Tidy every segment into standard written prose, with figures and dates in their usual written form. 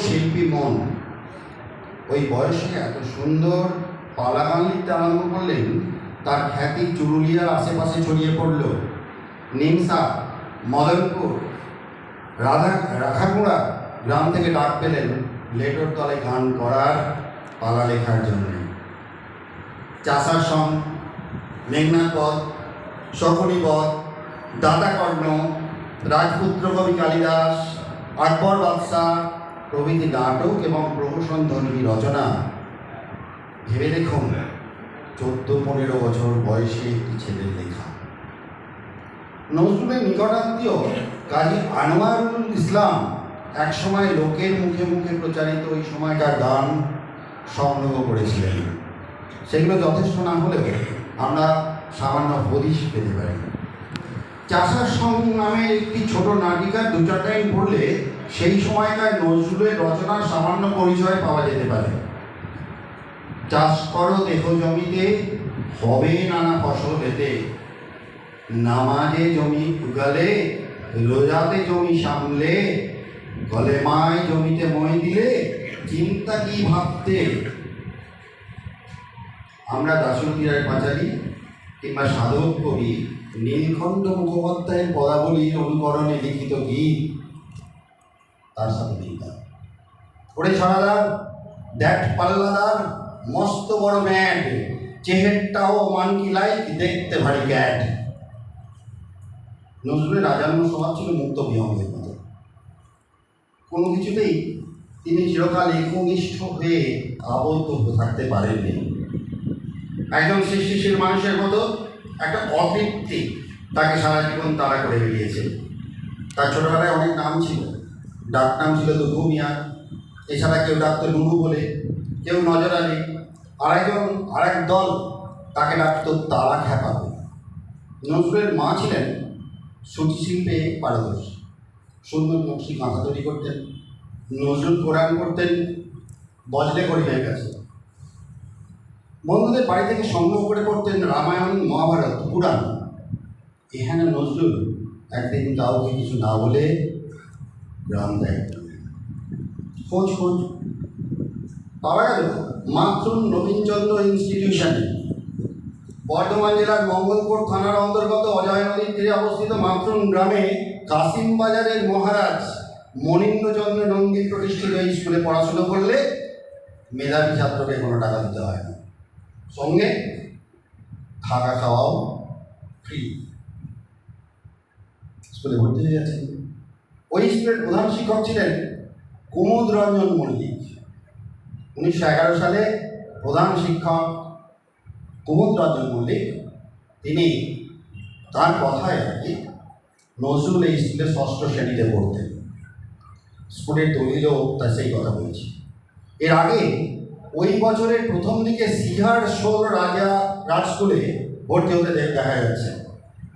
শিল্পী মন ওই বয়সে এত সুন্দর পালা গান লিখতে আরম্ভ করলেন, তার খ্যাতি চুরুলিয়ার আশেপাশে ছড়িয়ে পড়ল। নিমসা, মদনপুর, রাখাগুড়া গ্রাম থেকে ডাক পেলেন লেটোর তলে গান করার, পালা লেখার জন্য। চাষার সং, মেঘনাথ পদ, শকুনি পদ, দাতাকর্ণ, রাজপুত্র কবি কালিদাস, আকবর বাদশাহ প্রভৃতি নাটক এবং প্রহসনধ্বনি রচনা। ভেবে দেখুন, 14-15 বছর বয়সে একটি ছেলের লেখা। নজরুলের নিকটাত্মীয় কাজী আনোয়ারুল ইসলাম একসময় লোকের মুখে মুখে প্রচারিত ওই সময়কার গান সংগ্রহ করেছিলেন। সেগুলো যথেষ্ট না হলেও আমরা সামান্য হদিশ পেতে পারি। চাষার সং নামের একটি ছোট নাটিকার 2-4 লাইন পড়লে সেই সময়কার নজরুলের রচনার সামান্য পরিচয় পাওয়া যেতে পারে। চাষ করো দেহ জমিতে, হবে নানা ফসল এতে, নামাজে জমি উগালে, রোজাতে জমি সামলে, গলে মায় জমিতে মই দিলে, চিন্তা কি ভাবতে। আমরা দাশরথী রায় পাঁচালী কিংবা সাধক কবি নীলকণ্ঠ মুখোপাধ্যায়ের পদাবলীর অনুকরণে লিখিত গীত তার সাথে মিলতাম। ওরে ছড়াদার, দেখ পাল্লাদার, মস্ত বড় ম্যাট, চেহেরটাও মানকি লাইক, দেখতে ভারী ক্যাট। নজরুলের রাজান্য স্বভাব ছিল মুক্ত বিহঙ্গের মতো। কোনো কিছুতেই তিনি চিরকাল একনিষ্ঠ হয়ে আবদ্ধ থাকতে পারেননি। একজন সৃষ্টিশীল মানুষের মতো একটা অতৃপ্তি তাকে সারা জীবন তাড়া করে বেরিয়েছে। তার ছোটবেলায় অনেক নাম ছিল। ডাক নাম ছিল দুঘু মিয়া, এছাড়া কেউ ডাকতো নুরু বলে, কেউ নজর আলী, আরেক দল তাকে ডাকত তারা খ্যাপা। নজরুলের মা ছিলেন সূচি শিল্পে পারদর্শী। সুন্দর নকশি কাঁথা তৈরি করতেন। নজরুল কোরআন করতেন বজলে করিমের কাছে। বন্ধুদের বাড়ি থেকে সংগ্রহ করে পড়তেন রামায়ণ, মহাভারত, পুরাণ। এখানে নজরুল একদিন কাউকে কিছু না বলে গ্রাম ত্যাগ করলেন। খোঁজ পাওয়া গেল মাতৃ নবীনচন্দ্র ইনস্টিটিউশনে। বর্ধমান জেলার মঙ্গলপুর থানার অন্তর্গত অজয় নদীর তীরে অবস্থিত মাতৃ গ্রামে কাসিম বাজারের মহারাজ মনীন্দ্রচন্দ্র নন্দী প্রতিষ্ঠিত এই স্কুলে পড়াশুনো করলে মেধাবী ছাত্রকে কোনো টাকা দিতে হয় না, সঙ্গে থাকা খাওয়াও ফ্রি। স্কুলে ভর্তি হয়ে গেছে। ওই স্কুলের প্রধান শিক্ষক ছিলেন কুমুদ রঞ্জন মল্লিক। 1911 সালে প্রধান শিক্ষক কুমুদ রঞ্জন মল্লিক, তিনি তার কথায় আর কি নজরুল এই স্কুলে 6ষ্ঠ শ্রেণীতে পড়তেন। স্কুলের দলিলও তা সেই কথা বলছি। এর আগে ওই বছরের প্রথম দিকে সিহার শোল রাজ স্কুলে ভর্তি হতে দেখা যাচ্ছে।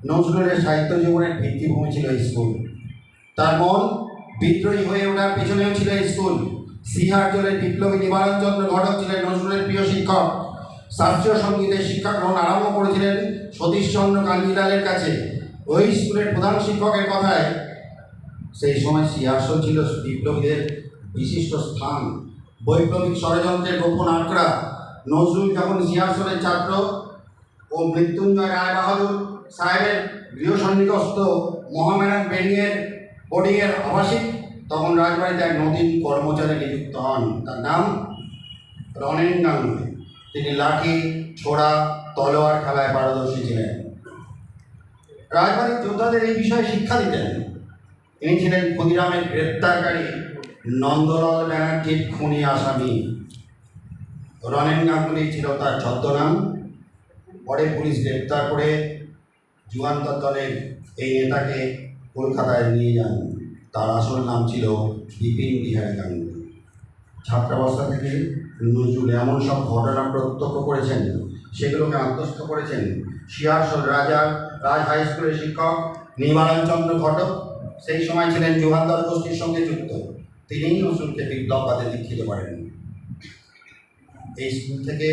নজরুলের সাহিত্য জীবনের ভিত্তিভূমি ছিল এই স্কুল। তার মন বিদ্রোহী হয়ে ওঠার পেছনেও ছিল এই স্কুল। সিহার জলের বিপ্লবী নিবারণ চন্দ্র ঘটক ছিলেন নজরুলের প্রিয় শিক্ষক। শাস্ত্রীয় সঙ্গীতের শিক্ষা গ্রহণ আরম্ভ করেছিলেন সতীশচন্দ্র কাঞ্জিলালের কাছে। ওই স্কুলের প্রধান শিক্ষকের কথায় সেই সময় সিহারশোল ছিল বিপ্লবীদের বিশিষ্ট স্থান, বৈপ্লবিক ষড়যন্ত্রের গোপন আঁকড়া। নজরুল যখন সিহারশোলের ছাত্র ও মৃত্যুঞ্জয় রায় বাহাদুর সাহেবের গৃহ সন্নিকস্থ মহামেনান বোর্ডিংয়ের আবাসিক, তখন রাজবাড়িতে এক নতুন কর্মচারী নিযুক্ত হন। তার নাম রনেন গাঙ্গুলি। তিনি লাঠি, ছোড়া, তলোয়ার খেলায় পারদর্শী ছিলেন। রাজবাড়ির যোদ্ধাদের এই বিষয়ে শিক্ষা দিতেন। তিনি ছিলেন ক্ষুদিরামের গ্রেপ্তারকারী নন্দলাল ব্যানার্জির খুনি আসামি। রনেন গাঙ্গুলি ছিল তার ছদ্মনাম। পরে পুলিশ গ্রেপ্তার করে যুগান্তর দলের এই নেতাকে কলকাতায় নিয়ে যান। তার আসল নাম ছিল বিপিন বিহারী গাঙ্গুলি। ছাত্রাবস্থা থেকে নজরুল এমন সব ঘটনা প্রত্যক্ষ করেছেন, সেগুলোকে আত্মস্থ করেছেন। সিহারশোল রাজ হাই স্কুলের শিক্ষক নিবারণ চন্দ্র ঘটক সেই সময় ছিলেন যুগান্তর গোষ্ঠীর সঙ্গে যুক্ত। তিনিই নজরুলকে বিপ্লববাদে দীক্ষিত করেন। এই স্কুল থেকে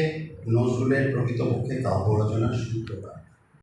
নজরুলের প্রকৃতপক্ষে কাব্য রচনার সূত্রপাত।